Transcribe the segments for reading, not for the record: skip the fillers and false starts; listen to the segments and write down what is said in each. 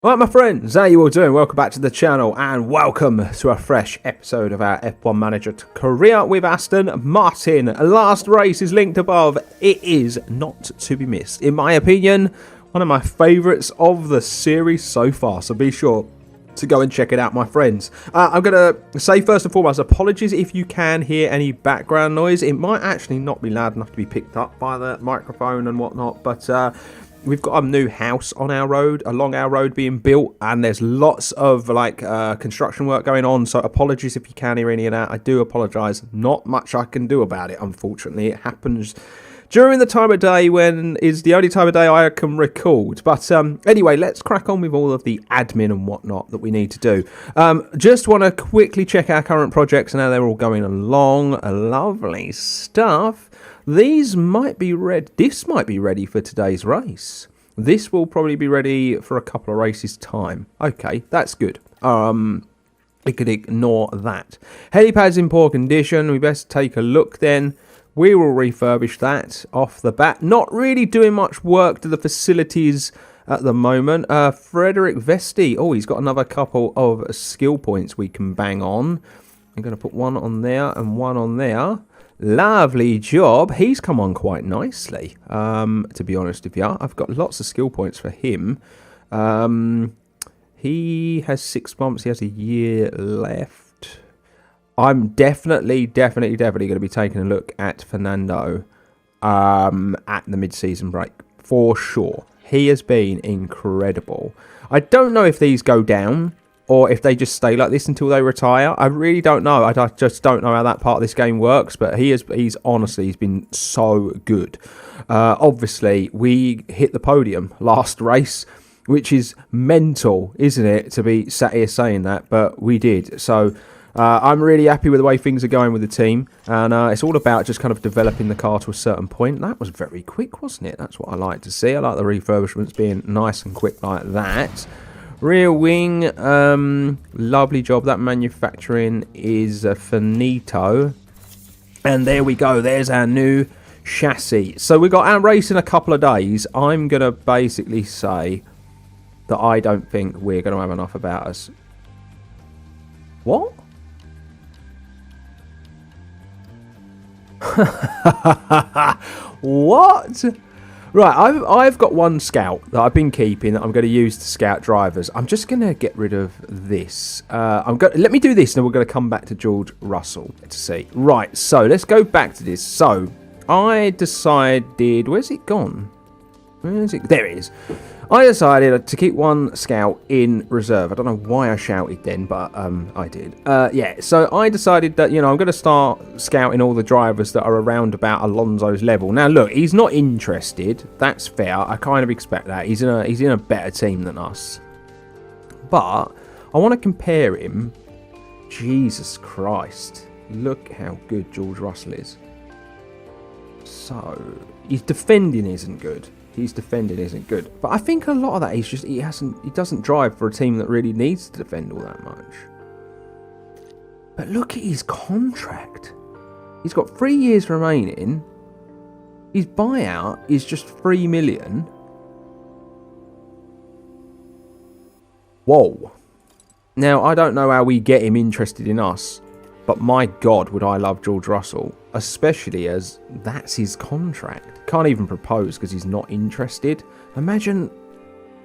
Right, my friends, how you all doing? Welcome back to the channel and welcome to a fresh episode of our F1 Manager career with Aston Martin. Last race is linked above. It is not to be missed. In my opinion, one of my favourites of the series so far, so be sure to go and check it out, my friends. I'm going to say first and foremost, apologies if you can hear any background noise. It might actually not be loud enough to be picked up by the microphone and whatnot, but we've got a new house on our road, along our road being built, and there's lots of construction work going on, so apologies if you can hear any of that. I do apologise. Not much I can do about it, unfortunately. It happens during the time of day when is the only time of day I can record. But anyway, let's crack on with all of the admin and whatnot that we need to do. Just want to quickly check our current projects and how they're all going along. Lovely stuff. These might be ready. This might be ready for today's race. This will probably be ready for a couple of races' time. Okay, that's good. We could ignore that. Helipad's in poor condition. We best take a look then. We will refurbish that off the bat. Not really doing much work to the facilities at the moment. Frederick Vesti. Oh, he's got another couple of skill points we can bang on. I'm going to put one on there and one on there. Lovely job. He's come on quite nicely, to be honest with you. I've got lots of skill points for him. He has 6 months. He has a year left. I'm definitely going to be taking a look at Fernando at the mid-season break, for sure. He has been incredible. I don't know if these go down or if they just stay like this until they retire. I really don't know. I just don't know how that part of this game works, but he's been so good. Obviously, we hit the podium last race, which is mental, isn't it, to be sat here saying that, but we did. So I'm really happy with the way things are going with the team, and it's all about just kind of developing the car to a certain point. That was very quick, wasn't it? That's what I like to see. I like the refurbishments being nice and quick like that. Rear wing, lovely job. That manufacturing is finito. And there we go. There's our new chassis. So we got our race in a couple of days. I'm going to basically say that I don't think we're going to have enough about us. What? What? Right, I've got one scout that I've been keeping that I'm going to use to scout drivers. I'm just going to get rid of this. Let me do this, and then we're going to come back to George Russell to see. Right, so let's go back to this. So I decided, where's it gone? Where is it? There it is. I decided to keep one scout in reserve. I don't know why I shouted then, but I did. Yeah, so I decided that, I'm going to start scouting all the drivers that are around about Alonso's level. Now, look, he's not interested. That's fair. I kind of expect that. He's in a better team than us. But I want to compare him. Jesus Christ. Look how good George Russell is. So, his defending isn't good. His defending isn't good, but I think a lot of that is just he doesn't drive for a team that really needs to defend all that much. But look at his contract. He's got 3 years remaining. His buyout is just 3 million. Whoa. Now, I don't know how we get him interested in us, but my God, would I love George Russell, especially as that's his contract. Can't even propose because he's not interested. Imagine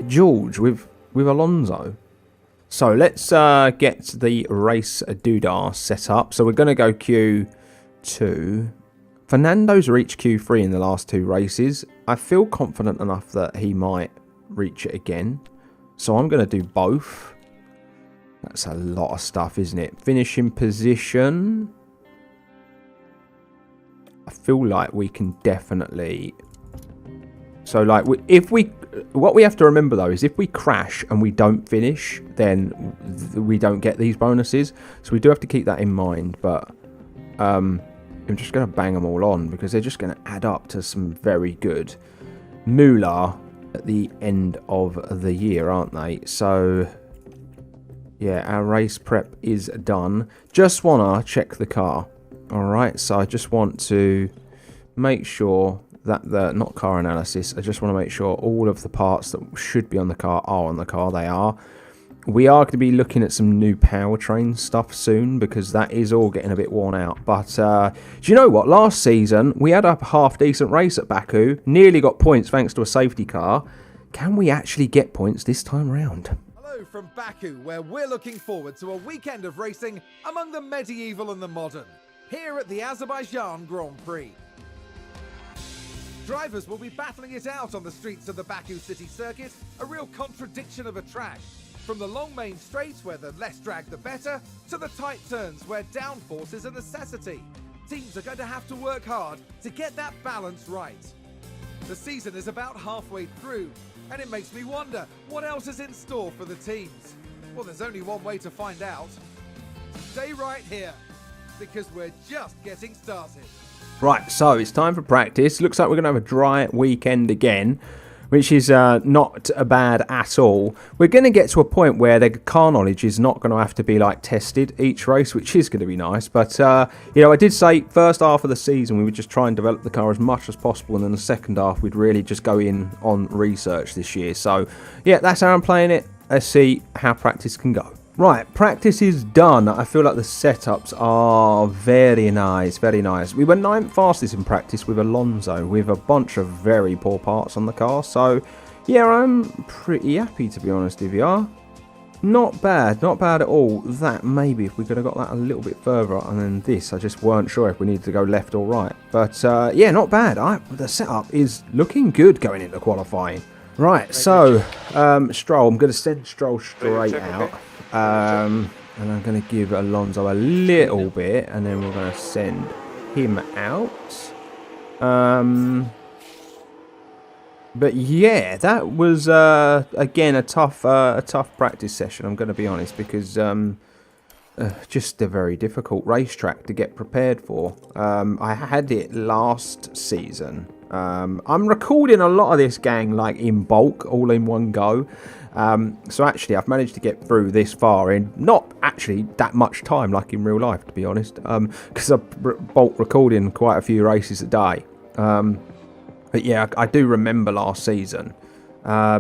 George with Alonso. So let's get the race doodah set up. So we're going to go Q2. Fernando's reached Q3 in the last 2 races. I feel confident enough that he might reach it again. So I'm going to do both. That's a lot of stuff, isn't it? Finishing position. I feel like we can definitely... So, like, what we have to remember, though, is if we crash and we don't finish, then we don't get these bonuses. So we do have to keep that in mind. But I'm just going to bang them all on because they're just going to add up to some very good moolah at the end of the year, aren't they? So... yeah, our race prep is done. Just want to check the car. Alright, so I just want to make sure not car analysis. I just want to make sure all of the parts that should be on the car are on the car. They are. We are going to be looking at some new powertrain stuff soon because that is all getting a bit worn out. But do you know what? Last season, we had a half-decent race at Baku. Nearly got points thanks to a safety car. Can we actually get points this time round? Hello from Baku, where we're looking forward to a weekend of racing among the medieval and the modern, here at the Azerbaijan Grand Prix. Drivers will be battling it out on the streets of the Baku city circuit, a real contradiction of a track. From the long main straights, where the less drag the better, to the tight turns where downforce is a necessity. Teams are going to have to work hard to get that balance right. The season is about halfway through, and it makes me wonder what else is in store for the teams. Well, there's only one way to find out. Stay right here, because we're just getting started. Right, so it's time for practice. Looks like we're going to have a dry weekend again, which is not bad at all. We're going to get to a point where the car knowledge is not going to have to be like tested each race, which is going to be nice. But, you know, I did say first half of the season we would just try and develop the car as much as possible. And then the second half we'd really just go in on research this year. So, yeah, that's how I'm playing it. Let's see how practice can go. Right, practice is done. I feel like the setups are very nice, very nice. We were 9th fastest in practice with Alonso, with a bunch of very poor parts on the car. So, yeah, I'm pretty happy, to be honest with you. Not bad at all. That, maybe, if we could have got that a little bit further. And then this, I just weren't sure if we needed to go left or right. But, yeah, not bad. The setup is looking good going into qualifying. Right, so, Stroll, I'm going to send Stroll straight out. And I'm going to give Alonso a little bit, and then we're going to send him out. But yeah, that was again a tough practice session. I'm going to be honest, because just a very difficult racetrack to get prepared for. I had it last season. I'm recording a lot of this, gang, like in bulk, all in one go. So actually I've managed to get through this far in not actually that much time, like in real life, to be honest, because I'm bulk recording quite a few races a day. But yeah, I do remember last season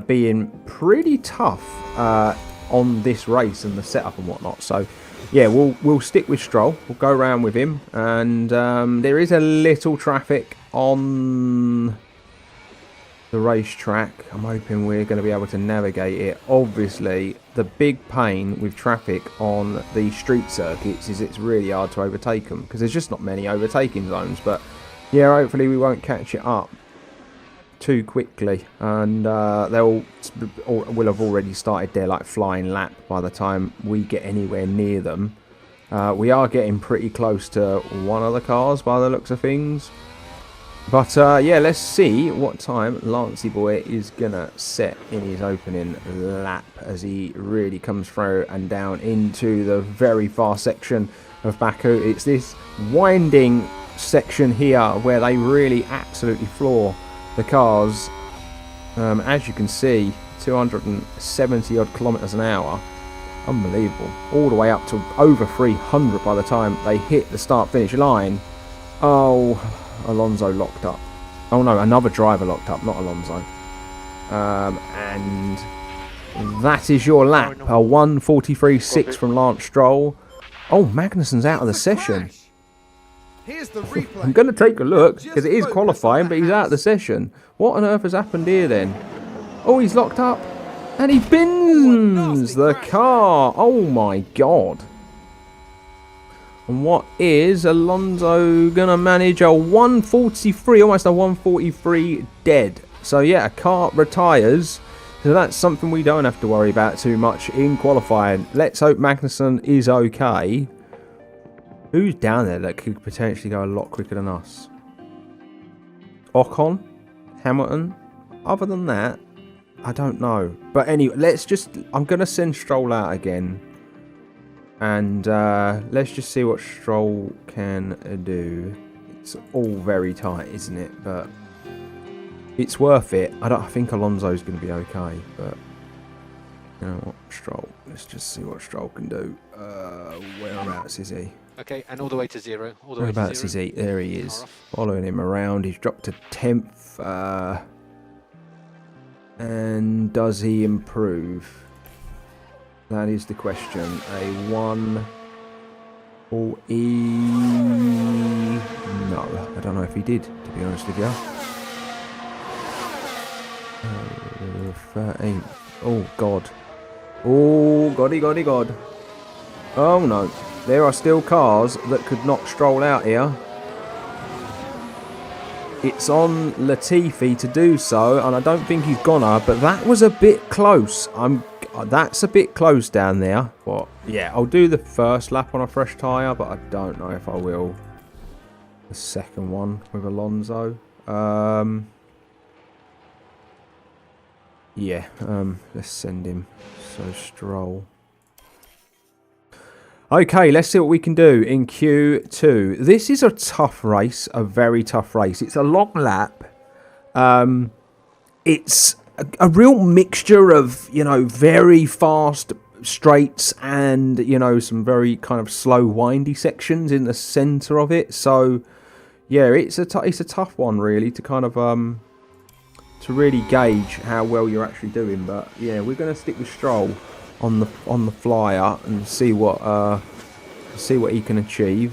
being pretty tough on this race and the setup and whatnot. So yeah, we'll stick with Stroll. We'll go around with him, and there is a little traffic on the racetrack. I'm hoping we're going to be able to navigate it. Obviously, the big pain with traffic on the street circuits is it's really hard to overtake them, because there's just not many overtaking zones. But yeah, hopefully we won't catch it up too quickly, and will have already started their like flying lap by the time we get anywhere near them. We are getting pretty close to one of the cars by the looks of things. But yeah, let's see what time Lancey Boy is gonna set in his opening lap as he really comes through and down into the very far section of Baku. It's this winding section here where they really absolutely floor the cars. As you can see, 270 odd kilometers an hour. Unbelievable. All the way up to over 300 by the time they hit the start-finish line. Oh, Alonso locked up. Oh no, another driver locked up, not Alonso. And that is your lap. A 1:43.6 from Lance Stroll. Oh, Magnussen's out of the session. Here's the replay. I'm going to take a look, because it is qualifying, but he's out of the session. What on earth has happened here then? Oh, he's locked up. And he bins the car. Oh my god. And what is Alonso going to manage? A 1:43, almost a 1:43 dead. So yeah, a car retires. So that's something we don't have to worry about too much in qualifying. Let's hope Magnussen is okay. Who's down there that could potentially go a lot quicker than us? Ocon? Hamilton? Other than that, I don't know. But anyway, I'm going to send Stroll out again. And let's just see what Stroll can do. It's all very tight, isn't it? But it's worth it. I think Alonso's going to be okay. But you know what, Stroll. Let's just see what Stroll can do. Whereabouts is he? Okay, and all the way to 0. All the way Whereabouts to 0. is he? There he is. Car off. Following him around. He's dropped to 10th. And does he improve? That is the question. A 1 or E? No, I don't know if he did, to be honest with you. 13. Oh, God. Oh, Goddy, God. Oh, no. There are still cars that could knock Stroll out here. It's on Latifi to do so, and I don't think he's gonna, but that was a bit close. That's a bit close down there. But yeah, I'll do the first lap on a fresh tyre, but I don't know if I will the second one with Alonso. Yeah, let's send him. So Stroll. Okay, let's see what we can do in Q2. This is a tough race, a very tough race. It's a long lap. It's a real mixture of, very fast straights and, some very kind of slow, windy sections in the centre of it. So, yeah, it's a tough one, really, to kind of to really gauge how well you're actually doing. But, yeah, we're going to stick with Stroll on the flyer and see what he can achieve.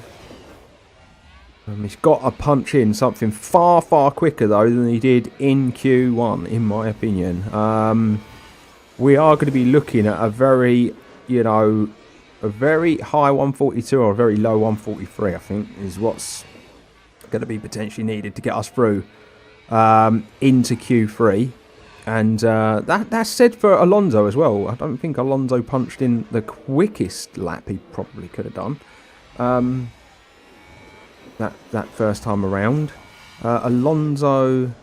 He's got to punch in something far quicker though than he did in Q1, in my opinion. We are going to be looking at a very high 142 or a very low 143. I think is what's going to be potentially needed to get us through into Q3. And that's said for Alonso as well. I don't think Alonso punched in the quickest lap he probably could have done that first time around. Alonso,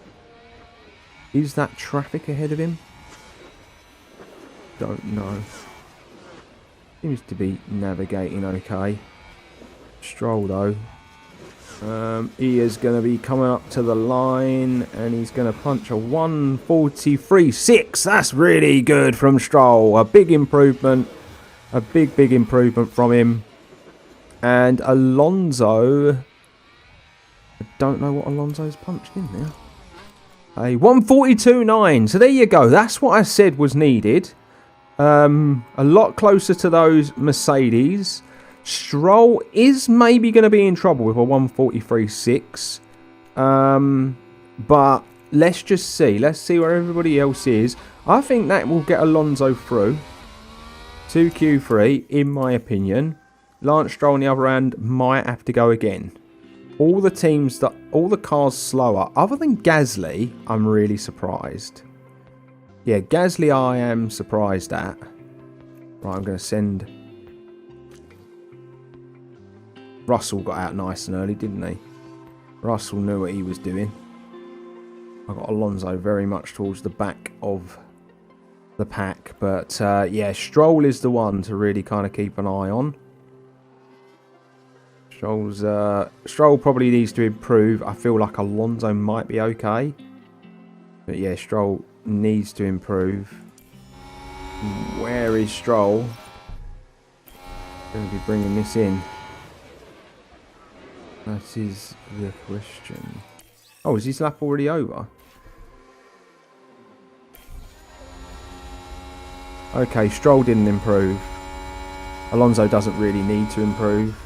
is that traffic ahead of him? Don't know. Seems to be navigating okay. Stroll though. He is going to be coming up to the line and he's going to punch a 1:43.6. That's really good from Stroll. A big improvement. A big improvement from him. And Alonso, I don't know what Alonso's punched in there. A 1:42.9. So there you go. That's what I said was needed. A lot closer to those Mercedes. Stroll is maybe going to be in trouble with a 1:43.6. But let's just see. Let's see where everybody else is. I think that will get Alonso through to Q3, in my opinion. Lance Stroll on the other hand might have to go again. All the cars slower, other than Gasly, I'm really surprised. Yeah, Gasly I am surprised at. Right, I'm going to send... Russell got out nice and early, didn't he? Russell knew what he was doing. I got Alonso very much towards the back of the pack. But, yeah, Stroll is the one to really kind of keep an eye on. Stroll probably needs to improve. I feel like Alonso might be okay. But, yeah, Stroll needs to improve. Where is Stroll? Going to be bringing this in. That is the question. Oh, is his lap already over? Okay, Stroll didn't improve. Alonso doesn't really need to improve.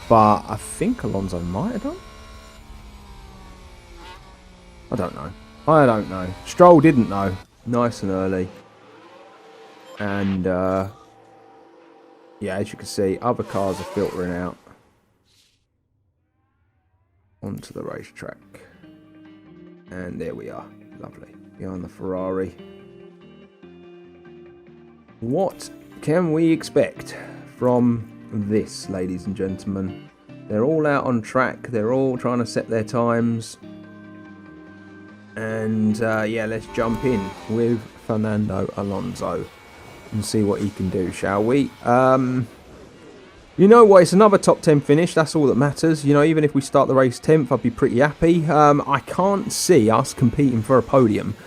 But I think Alonso might have done. I don't know. Stroll didn't know. Nice and early. And, yeah, as you can see, other cars are filtering out onto the racetrack. And there we are. Lovely. Behind the Ferrari. What can we expect from this, ladies and gentlemen? They're all out on track. They're all trying to set their times. And, yeah, let's jump in with Fernando Alonso and see what he can do, shall we? You know what, it's another top 10 finish, that's all that matters. You know, even if we start the race 10th, I'd be pretty happy. I can't see us competing for a podium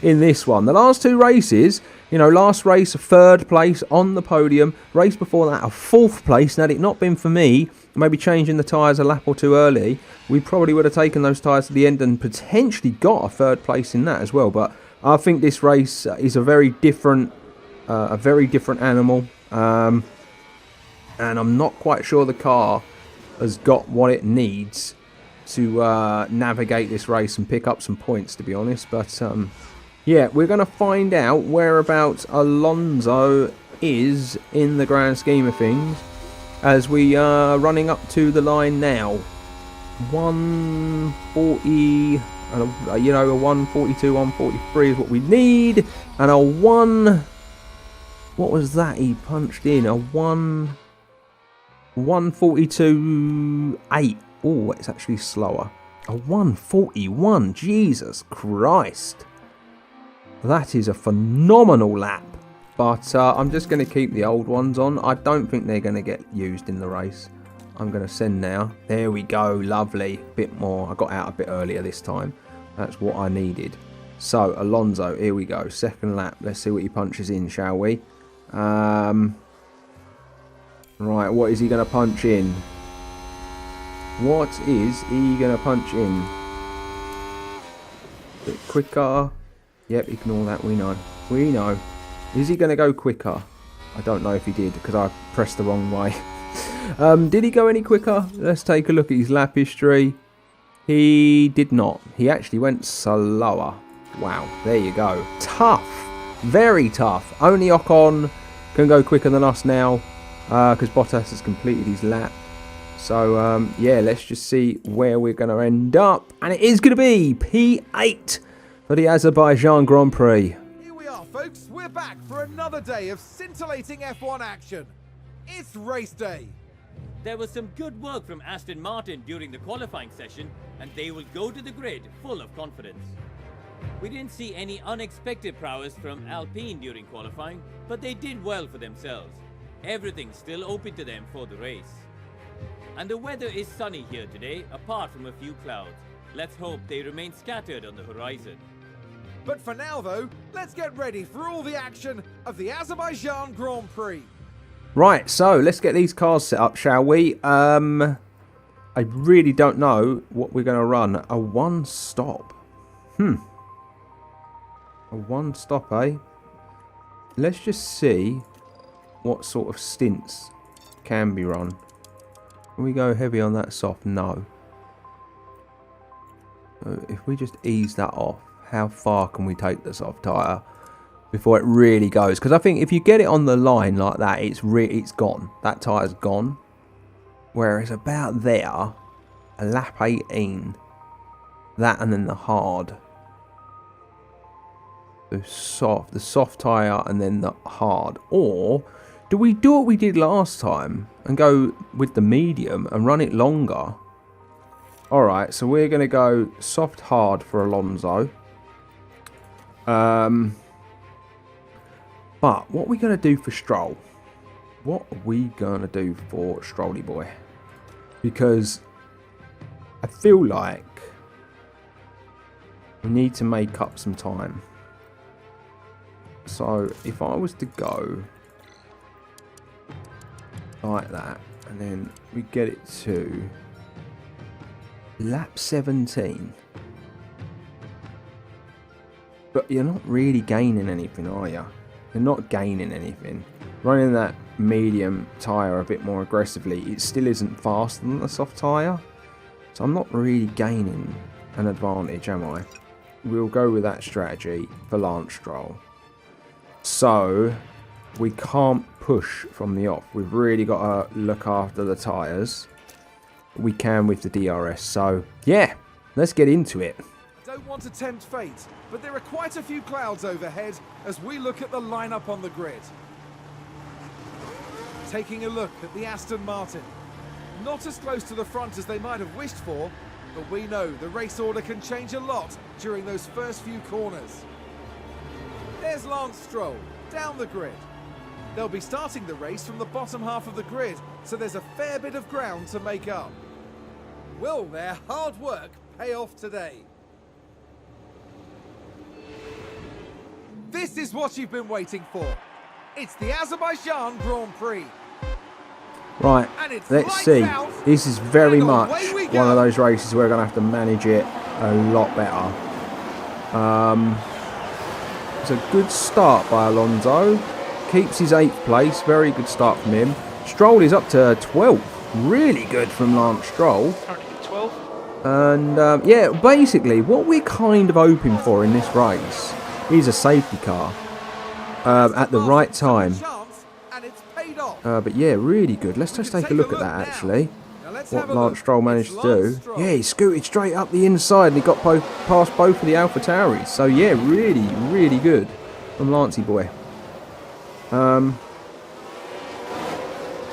in this one. The last two races, you know, last race, a 3rd place on the podium. Race before that, a 4th place. Now, had it not been for me maybe changing the tyres a lap or two early, we probably would have taken those tyres to the end and potentially got a third place in that as well. But I think this race is a very different animal, and I'm not quite sure the car has got what it needs to navigate this race and pick up some points, to be honest. But yeah, we're going to find out whereabouts Alonso is in the grand scheme of things as we are running up to the line now. 140, you know, a 142, 143 is what we need, and a what was that he punched in? A 142.8. Oh, it's actually slower. A 141. Jesus Christ. That is a phenomenal lap. But I'm just going to keep the old ones on. I don't think they're going to get used in the race. I'm going to send now. There we go. Lovely. Bit more. I got out a bit earlier this time. That's what I needed. So, Alonso, here we go. Second lap. Let's see what he punches in, shall we? Right, what is he going to punch in? What is he going to punch in? A bit quicker. Yep, ignore that. We know. We know. Is he going to go quicker? I don't know if he did because I pressed the wrong way. Did he go any quicker? Let's take a look at his lap history. He did not. He actually went slower. Wow, there you go. Tough. Very tough. Only Ocon can go quicker than us now because Bottas has completed his lap. So, yeah, let's just see where we're going to end up. And it is going to be P8 for the Azerbaijan Grand Prix. Here we are, folks. We're back for another day of scintillating F1 action. It's race day. There was some good work from Aston Martin during the qualifying session, and they will go to the grid full of confidence. We didn't see any unexpected prowess from Alpine during qualifying, but they did well for themselves. Everything's still open to them for the race. And the weather is sunny here today, apart from a few clouds. Let's hope they remain scattered on the horizon. But for now, though, let's get ready for all the action of the Azerbaijan Grand Prix. Right, so let's get these cars set up, shall we? I really don't know what we're going to run. A one stop. A one stop, eh? Let's just see what sort of stints can be run. Can we go heavy on that soft? No. So if we just ease that off, how far can we take the soft tyre before it really goes? Because I think if you get it on the line like that, it's gone. That tyre's gone. Whereas about there, a lap 18, that and then the hard. The soft tyre and then the hard. Or do we do what we did last time and go with the medium and run it longer? Alright, so we're going to go soft hard for Alonso. But what are we going to do for Stroll? What are we going to do for Strolly boy? Because I feel like we need to make up some time. So if I was to go like that, and then we get it to lap 17. But you're not really gaining anything, are you? You're not gaining anything. Running that medium tyre a bit more aggressively, it still isn't faster than the soft tyre. So I'm not really gaining an advantage, am I? We'll go with that strategy for Lance Stroll. So we can't push from the off. We've really got to look after the tyres. We can with the DRS. So yeah, let's get into it. Don't want to tempt fate, but there are quite a few clouds overhead as we look at the lineup on the grid. Taking a look at the Aston Martin. Not as close to the front as they might have wished for, but we know the race order can change a lot during those first few corners. There's Lance Stroll, down the grid. They'll be starting the race from the bottom half of the grid, so there's a fair bit of ground to make up. Will their hard work pay off today? This is what you've been waiting for. It's the Azerbaijan Grand Prix. Right, And it's let's lights see. out. This is very And much away we one go. of those races where we're going to have to manage it a lot better. It's a good start by Alonso. Keeps his 8th place. Very good start from him. Stroll is up to 12th. Really good from Lance Stroll. Currently 12. And yeah, basically what we're kind of hoping for in this race is a safety car at the right time. Chance, and it's paid off. But yeah, really good. Let's just take a look at that actually. Now let's What have a Lance look. Stroll managed It's to do. Lance Stroll. Yeah, he scooted straight up the inside and he got past both of the AlphaTauris. So yeah, really, really good from Lancey boy.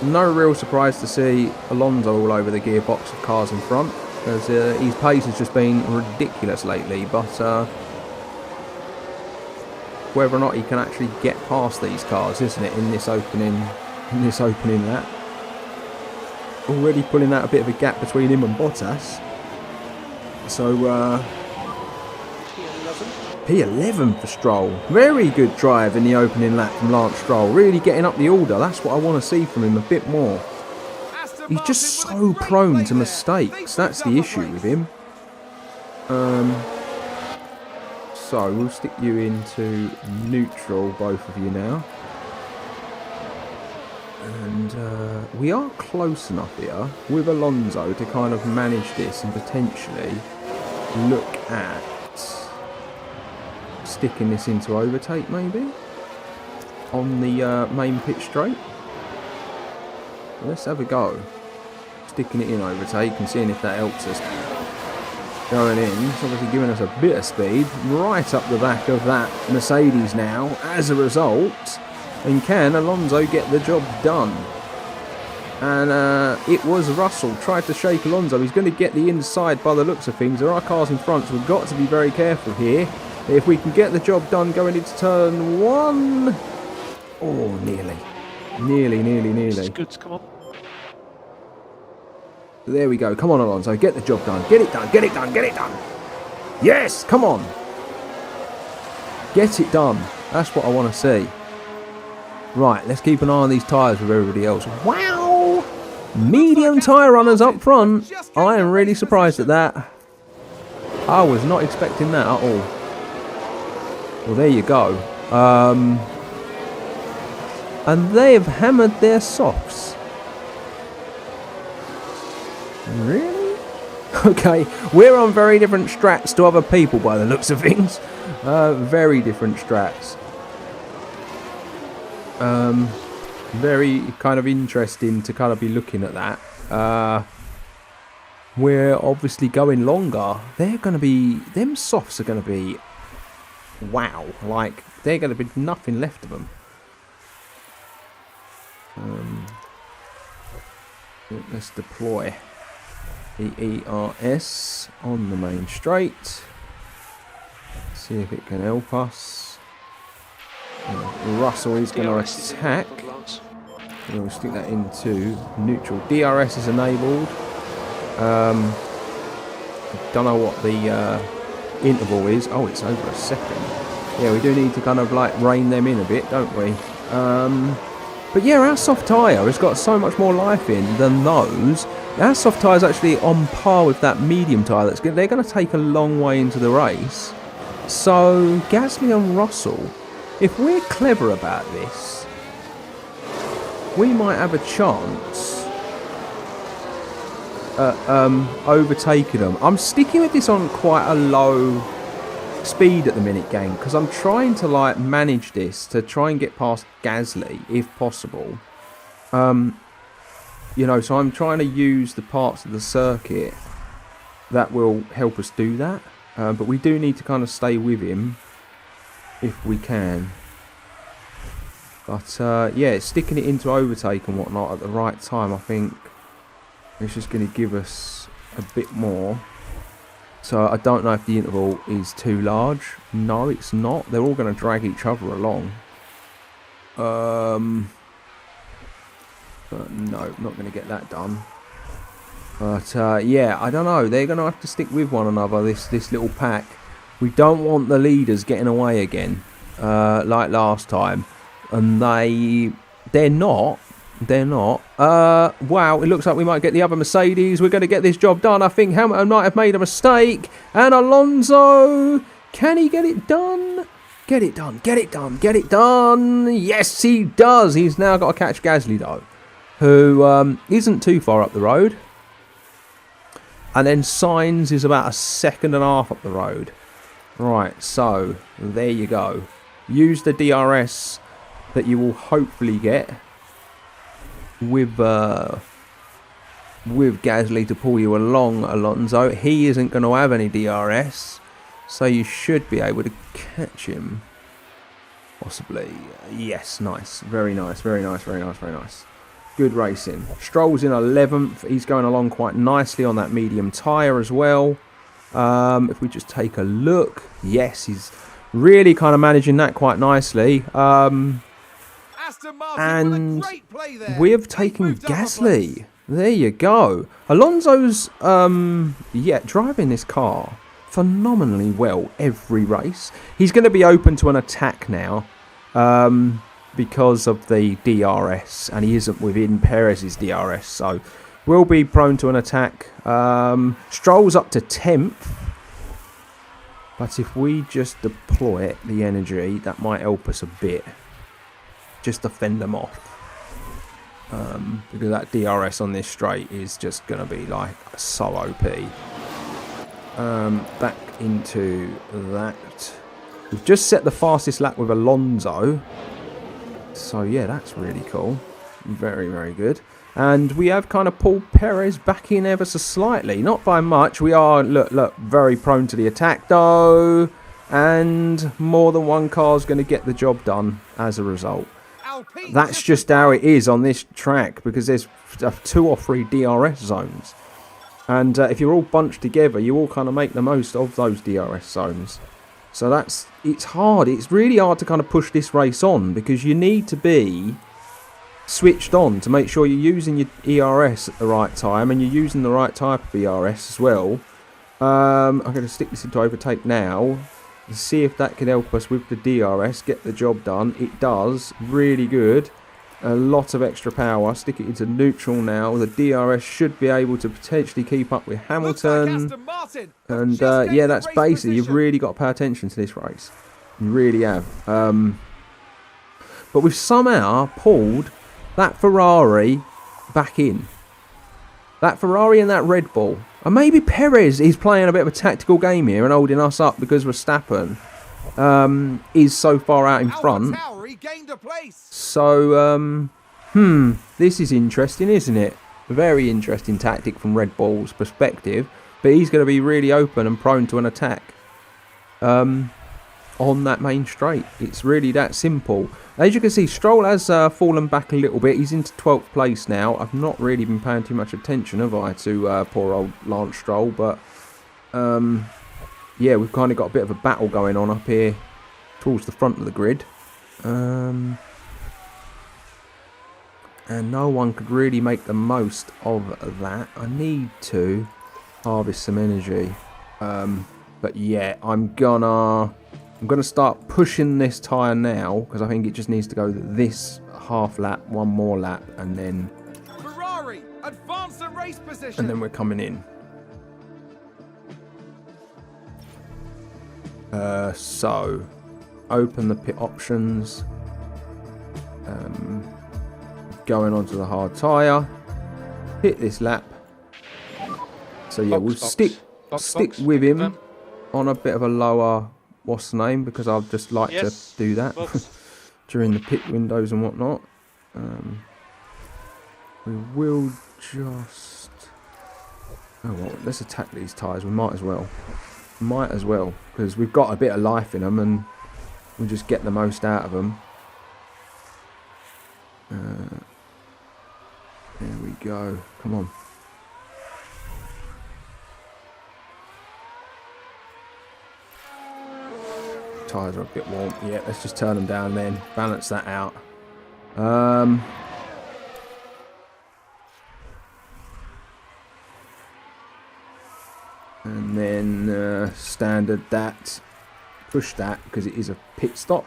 No real surprise to see Alonso all over the gearbox of cars in front, because his pace has just been ridiculous lately. But whether or not he can actually get past these cars, isn't it, in this opening lap? Already pulling out a bit of a gap between him and Bottas. So P11 for Stroll. Very good drive in the opening lap from Lance Stroll. Really getting up the order. That's what I want to see from him a bit more. Aston He's just Martin with so a great prone play to there. mistakes. They That's picked the up a issue place. with him. So we'll stick you into neutral, both of you now. And we are close enough here with Alonso to kind of manage this and potentially look at sticking this into overtake maybe on the main pit straight. Let's have a go. Sticking it in overtake and seeing if that helps us. Going in, it's obviously giving us a bit of speed right up the back of that Mercedes now as a result. And can Alonso get the job done? And it was Russell tried to shake Alonso. He's going to get the inside by the looks of things. There are cars in front, so we've got to be very careful here. If we can get the job done going into turn 1. Oh, nearly. Nearly. Good, come on. There we go. Come on, Alonso. Get the job done. Get it done. Yes, come on. Get it done. That's what I want to see. Right, let's keep an eye on these tyres with everybody else. Wow! Medium tyre runners up front. I am really surprised at that. I was not expecting that at all. Well, there you go. And they have hammered their softs. Really? Okay, we're on very different strats to other people by the looks of things. Very different strats. Very kind of interesting to kind of be looking at that. We're obviously going longer. They're going to be... Them softs are going to be... Wow. Like, they're going to be nothing left of them. Let's deploy EERS on the main straight. See if it can help us. Russell is going to attack. We'll stick that into neutral. DRS is enabled. Don't know what the interval is. Oh, it's over a second. Yeah, we do need to kind of like rein them in a bit, don't we? But yeah, our soft tyre has got so much more life in than those. Our soft tyre is actually on par with that medium tyre. They're going to take a long way into the race. So Gasly and Russell, if we're clever about this, we might have a chance at overtaking them. I'm sticking with this on quite a low speed at the minute, gang, because I'm trying to like manage this to try and get past Gasly if possible. You know, so I'm trying to use the parts of the circuit that will help us do that. But we do need to kind of stay with him if we can. But yeah, sticking it into overtake and whatnot at the right time, I think it's just going to give us a bit more. So I don't know if the interval is too large. No, it's not. They're all going to drag each other along. But no, not going to get that done. But yeah, I don't know. They're going to have to stick with one another, this little pack. We don't want the leaders getting away again, like last time. And they're not, They're not. Wow, it looks like we might get the other Mercedes. We're going to get this job done. I think Hamilton might have made a mistake. And Alonso, can he get it done? Get it done, get it done, get it done. Yes, he does. He's now got to catch Gasly, though, who isn't too far up the road. And then Sainz is about a second and a half up the road. Right, so there you go. Use the DRS that you will hopefully get with Gasly to pull you along, Alonso. He isn't going to have any DRS, so you should be able to catch him. Possibly. Yes, nice. Very nice, very nice, very nice, very nice. Good racing. Stroll's in 11th. He's going along quite nicely on that medium tyre as well. If we just take a look. Yes, he's really kind of managing that quite nicely. And we have taken Gasly. There you go. Alonso's, driving this car phenomenally well every race. He's going to be open to an attack now because of the DRS, and he isn't within Perez's DRS, so will be prone to an attack. Stroll's up to 10th, but if we just deploy the energy, that might help us a bit. Just to fend them off. Because that DRS on this straight is just going to be like so OP. Back into that. We've just set the fastest lap with Alonso. So yeah, that's really cool. Very, very good. And we have kind of pulled Perez back in ever so slightly. Not by much. We are, look, very prone to the attack though. And more than one car is going to get the job done as a result. That's just how it is on this track, because there's 2 or 3 DRS zones. And if you're all bunched together, you all kind of make the most of those DRS zones. So it's hard. It's really hard to kind of push this race on, because you need to be switched on to make sure you're using your ERS at the right time and you're using the right type of ERS as well. I'm going to stick this into overtake now. See if that can help us with the DRS, get the job done. It does, really good. A lot of extra power. Stick it into neutral now. The DRS should be able to potentially keep up with Hamilton. And yeah, that's basically, you've really got to pay attention to this race. You really have. But we've somehow pulled that Ferrari back in. That Ferrari and that Red Bull. And maybe Perez is playing a bit of a tactical game here and holding us up because Verstappen is so far out in front. So, this is interesting, isn't it? A very interesting tactic from Red Bull's perspective. But he's going to be really open and prone to an attack on that main straight. It's really that simple. As you can see, Stroll has fallen back a little bit. He's into 12th place now. I've not really been paying too much attention, have I, to poor old Lance Stroll. But, yeah, we've kind of got a bit of a battle going on up here towards the front of the grid. And no one could really make the most of that. I need to harvest some energy. But, yeah, I'm gonna start pushing this tyre now, because I think it just needs to go this half lap, one more lap, and then Ferrari, advance the race position. And then we're coming in. So open the pit options. Going onto the hard tyre. Hit this lap. So yeah, we'll stick with him on a bit of a lower. What's the name? Because I'd just like to do that during the pit windows and whatnot. We will just... Oh, well, let's attack these tyres. We might as well. Because we've got a bit of life in them and we'll just get the most out of them. There we go. Come on. Tyres are a bit warm. Yeah, let's just turn them down then. Balance that out. And then standard that. Push that because it is a pit stop.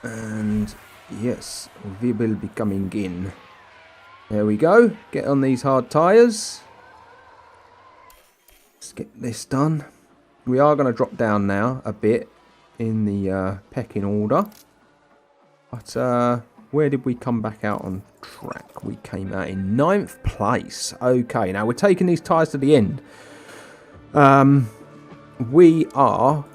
And Yes, we will be coming in. There we go. Get on these hard tyres. Let's get this done. We are going to drop down now a bit in the pecking order. But where did we come back out on track? We came out in 9th place. Okay, now we're taking these tyres to the end. We are,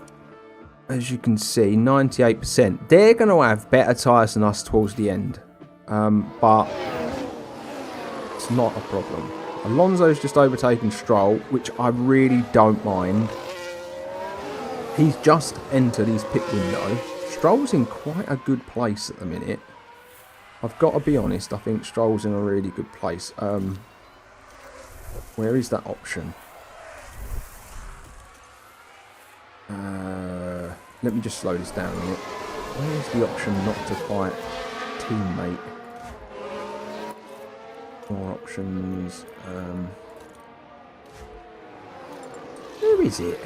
as you can see, 98%. They're going to have better tyres than us towards the end. But it's not a problem. Alonso's just overtaken Stroll, which I really don't mind. He's just entered his pit window. Stroll's in quite a good place at the minute. I've got to be honest, I think Stroll's in a really good place. Where is that option? Let me just slow this down a minute. Where's the option not to fight teammate? More options. Where is it?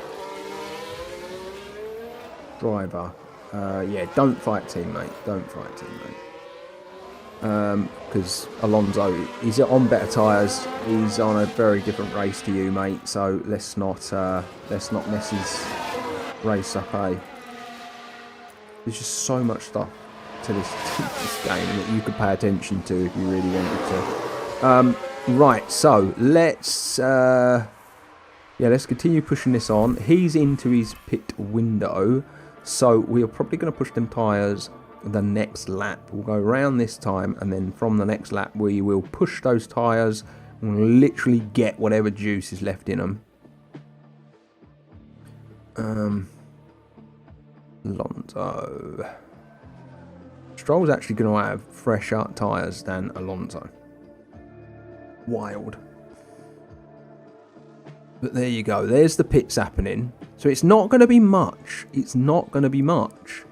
Driver. Yeah, don't fight teammate. Don't fight teammate. Because Alonso, he's on better tyres. He's on a very different race to you, mate. So let's not mess his race up, eh? There's just so much stuff to this game that you could pay attention to if you really wanted to. Right, so let's continue pushing this on. He's into his pit window, so we are probably going to push them tyres the next lap. We'll go around this time, and then from the next lap we will push those tyres and we'll literally get whatever juice is left in them. Alonso. Stroll's actually going to have fresher tyres than Alonso. Wild. But there you go. There's the pits happening. So it's not going to be much. It's not going to be much.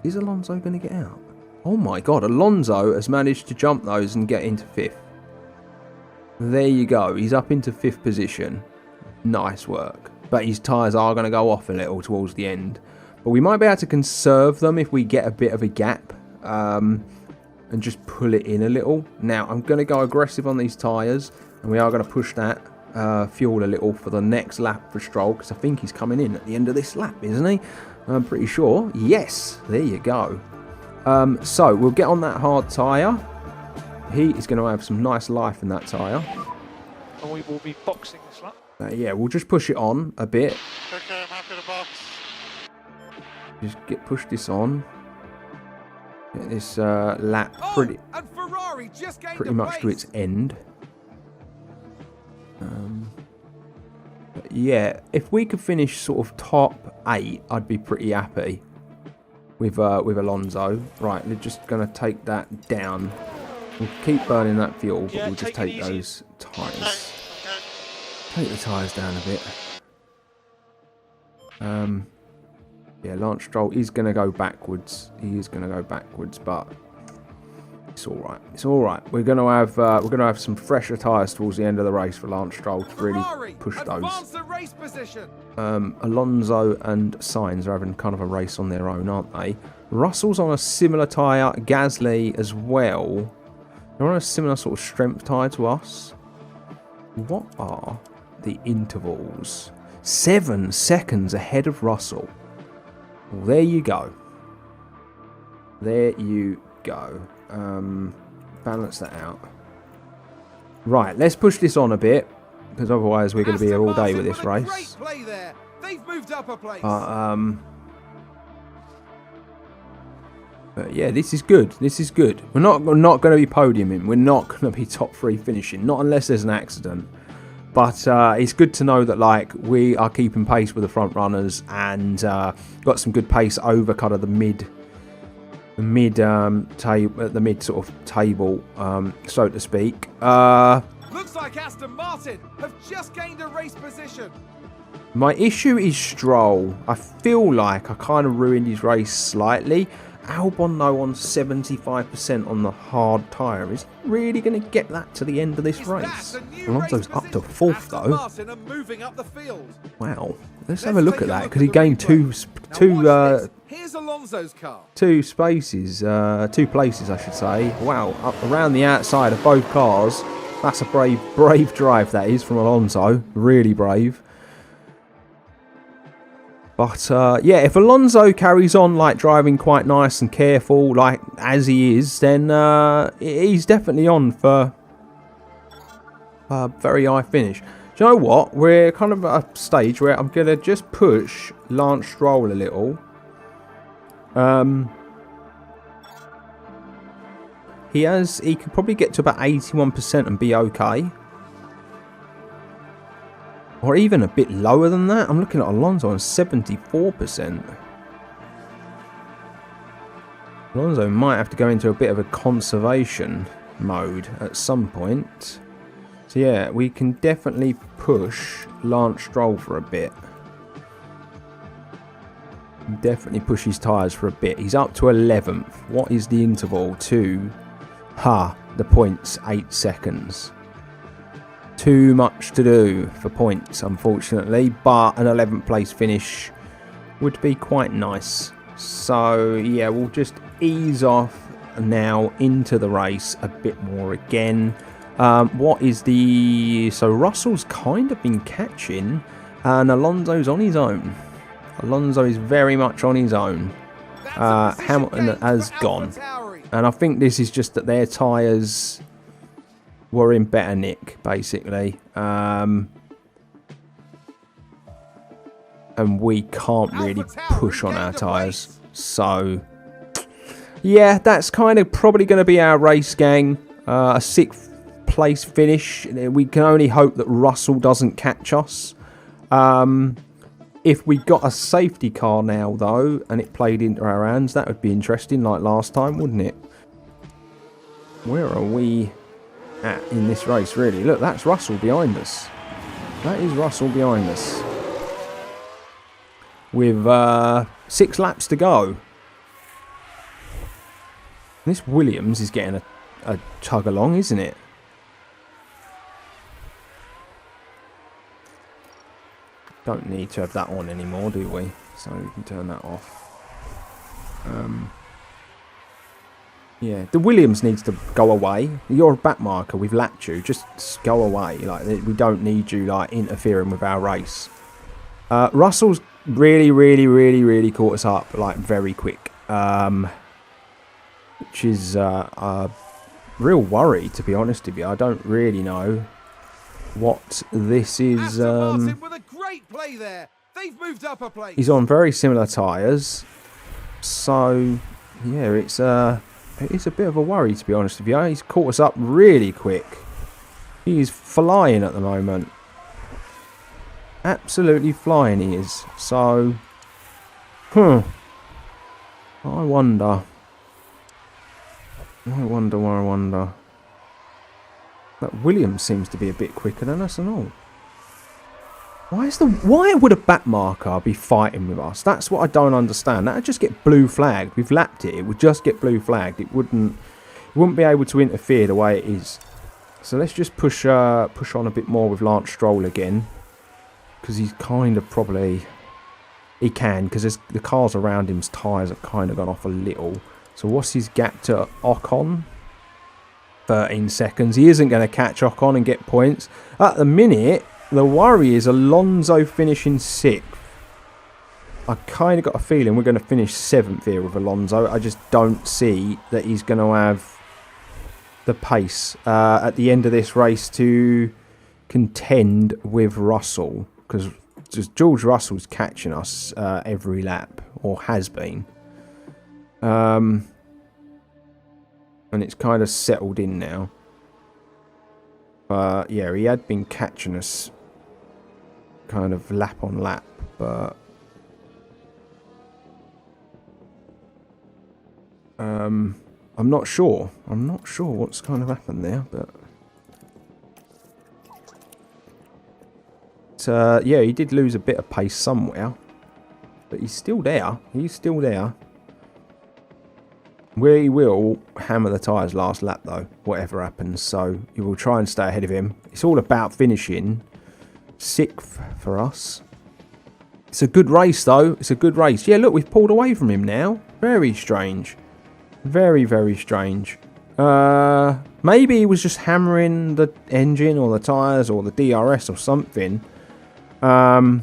Is Alonso going to get out? Oh my god. Alonso has managed to jump those and get into 5th. There you go. He's up into 5th position. Nice work. But his tyres are going to go off a little towards the end. But we might be able to conserve them if we get a bit of a gap. And just pull it in a little. Now, I'm going to go aggressive on these tyres. And we are going to push that fuel a little for the next lap for Stroll. Because I think he's coming in at the end of this lap, isn't he? I'm pretty sure. Yes, there you go. So, we'll get on that hard tyre. He is going to have some nice life in that tyre. And we will be boxing this lap. Yeah, we'll just push it on a bit. Okay, I'm happy to box. Just push this on. Get this lap pretty much to its end. But yeah, if we could finish sort of top 8, I'd be pretty happy with Alonso. Right, we're just going to take that down. We'll keep burning that fuel, but we'll just take those tyres. Take the tyres down a bit. Yeah, Lance Stroll is going to go backwards. He is going to go backwards, but it's all right. It's all right. We're going to have some fresher tyres towards the end of the race for Lance Stroll to really push those. Alonso and Sainz are having kind of a race on their own, aren't they? Russell's on a similar tyre. Gasly as well. They're on a similar sort of strength tyre to us. What are the intervals? 7 seconds ahead of Russell. Well, there you go. There you go. Balance that out. Right, let's push this on a bit, because otherwise we're going to be here all day with this race. But yeah, this is good. This is good. We're not going to be podiuming. We're not going to be top 3 finishing, not unless there's an accident. But it's good to know that like we are keeping pace with the front runners and got some good pace over kind of the mid sort of table, so to speak. Looks like Aston Martin have just gained a race position. My issue is Stroll. I feel like I kind of ruined his race slightly. Albon though on 75% on the hard tyre is really going to get that to the end of this race. Alonso's up to 4th though. Wow, let's have a look at that because he gained Here's Alonso's car. two places I should say. Wow, up around the outside of both cars. That's a brave drive that is from Alonso, really brave. But yeah, if Alonso carries on like driving quite nice and careful, like as he is, then he's definitely on for a very high finish. Do you know what? We're kind of at a stage where I'm gonna just push Lance Stroll a little. He can probably get to about 81% and be okay. Or even a bit lower than that. I'm looking at Alonso on 74%. Alonso might have to go into a bit of a conservation mode at some point. So yeah, we can definitely push Lance Stroll for a bit. Definitely push his tyres for a bit. He's up to 11th. What is the interval to the points? 8 seconds. Too much to do for points, unfortunately, but an 11th place finish would be quite nice. So yeah, we'll just ease off now into the race a bit more again. So Russell's kind of been catching and Alonso's on his own. Alonso is very much on his own. Hamilton has gone, and I think this is just that their tyres were in better nick, basically. And we can't really push on our tyres. So, yeah, that's kind of probably going to be our race, gang. A 6th place finish. We can only hope that Russell doesn't catch us. If we got a safety car now, though, and it played into our hands, that would be interesting, like last time, wouldn't it? Where are we at in this race, really? Look, that's Russell behind us. That is Russell behind us. With 6 laps to go. This Williams is getting a tug along, isn't it? Don't need to have that on anymore, do we? So we can turn that off. Yeah, the Williams needs to go away. You're a back marker. We've lapped you. Just go away. Like, we don't need you like interfering with our race. Russell's really caught us up like very quick, which is a real worry, to be honest with you. I don't really know what this is. Aston Martin with a great play there. They've moved up a place. He's on very similar tyres, so yeah, it's a bit of a worry, to be honest with you. He's caught us up really quick. He's flying at the moment. Absolutely flying he is. So, I wonder. That Williams seems to be a bit quicker than us and all. Why would a back marker be fighting with us? That's what I don't understand. That would just get blue flagged. We've lapped it. It would just get blue flagged. It wouldn't be able to interfere the way it is. So let's just push on a bit more with Lance Stroll again, because he's kind of he can, because the cars around him's tyres have kind of gone off a little. So what's his gap to Ocon? 13 seconds. He isn't going to catch Ocon and get points. At the minute, the worry is Alonso finishing 6th. I kind of got a feeling we're going to finish 7th here with Alonso. I just don't see that he's going to have the pace at the end of this race to contend with Russell, because just George Russell's catching us every lap, or has been. And it's kind of settled in now. Yeah, he had been catching us kind of lap on lap, but I'm not sure. I'm not sure what's kind of happened there, but yeah, he did lose a bit of pace somewhere, but he's still there. He's still there. We will hammer the tyres last lap though, whatever happens. So you will try and stay ahead of him. It's all about finishing 6th for us. It's a good race though. It's a good race. Yeah, look, we've pulled away from him now. Very strange. Very, very strange. Maybe he was just hammering the engine or the tyres or the DRS or something. Who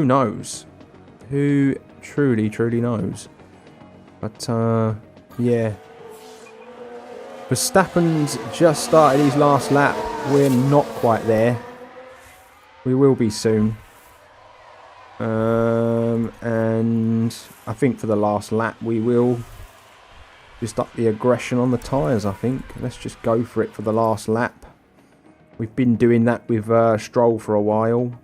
knows? Who truly knows? But, yeah. Verstappen's just started his last lap. We're not quite there. We will be soon. And I think for the last lap we will just up the aggression on the tyres, I think. Let's just go for it for the last lap. We've been doing that with Stroll for a while.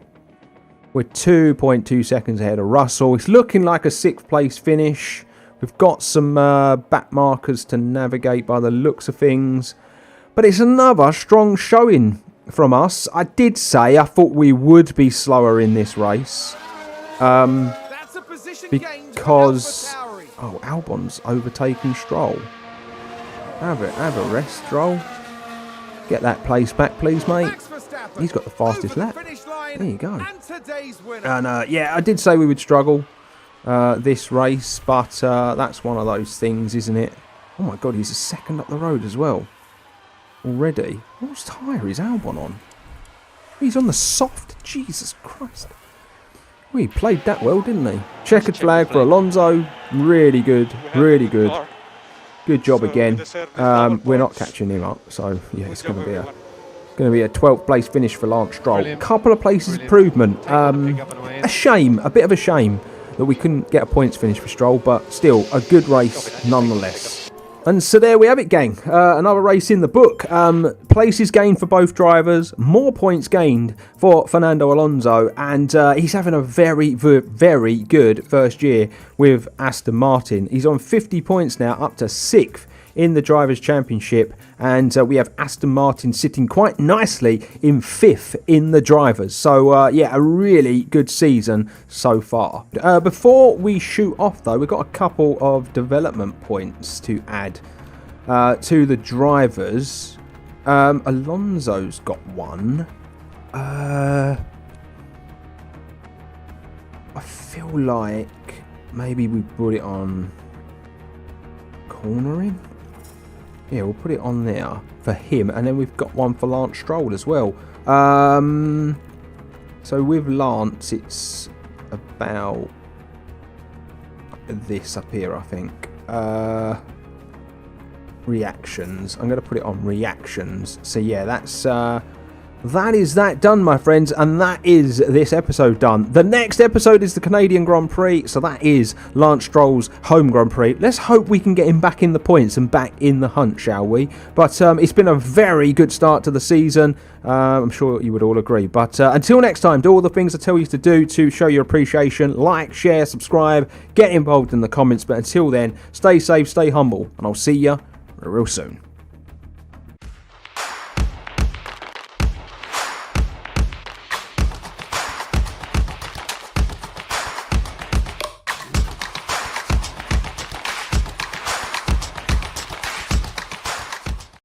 We're 2.2 seconds ahead of Russell. It's looking like a 6th place finish. We've got some back markers to navigate by the looks of things. But it's another strong showing from us. I did say I thought we would be slower in this race. Because... Oh, Albon's overtaking Stroll. Have a rest, Stroll. Get that place back, please, mate. He's got the fastest lap. There you go. And yeah, I did say we would struggle this race, but that's one of those things, isn't it? Oh my God, he's a second up the road as well. Already. What tyre is Albon on? He's on the soft. Jesus Christ. Well, he played that well, didn't he? Checkered flag for Alonso. Really good. Really good. Good job again. We're not catching him up, so yeah, it's going to be a 12th place finish for Lance Stroll. A couple of places improvement. A shame, a bit of a shame that we couldn't get a points finish for Stroll, but still a good race nonetheless. And so there we have it, gang. Another race in the book. Places gained for both drivers. More points gained for Fernando Alonso. And he's having a very, very good first year with Aston Martin. He's on 50 points now, up to 6th in the Drivers' Championship. And we have Aston Martin sitting quite nicely in 5th in the Drivers. So, yeah, a really good season so far. Before we shoot off, though, we've got a couple of development points to add to the Drivers. Alonso's got one. I feel like maybe we put it on cornering. Yeah, we'll put it on there for him. And then we've got one for Lance Stroll as well. So with Lance, it's about this up here, I think. Reactions. I'm going to put it on reactions. So yeah, that is that done, my friends, and that is this episode done. The next episode is the Canadian Grand Prix, so that is Lance Stroll's home Grand Prix. Let's hope we can get him back in the points and back in the hunt, shall we? But it's been a very good start to the season. I'm sure you would all agree. But until next time, do all the things I tell you to do to show your appreciation. Like, share, subscribe, get involved in the comments. But until then, stay safe, stay humble, and I'll see you real soon.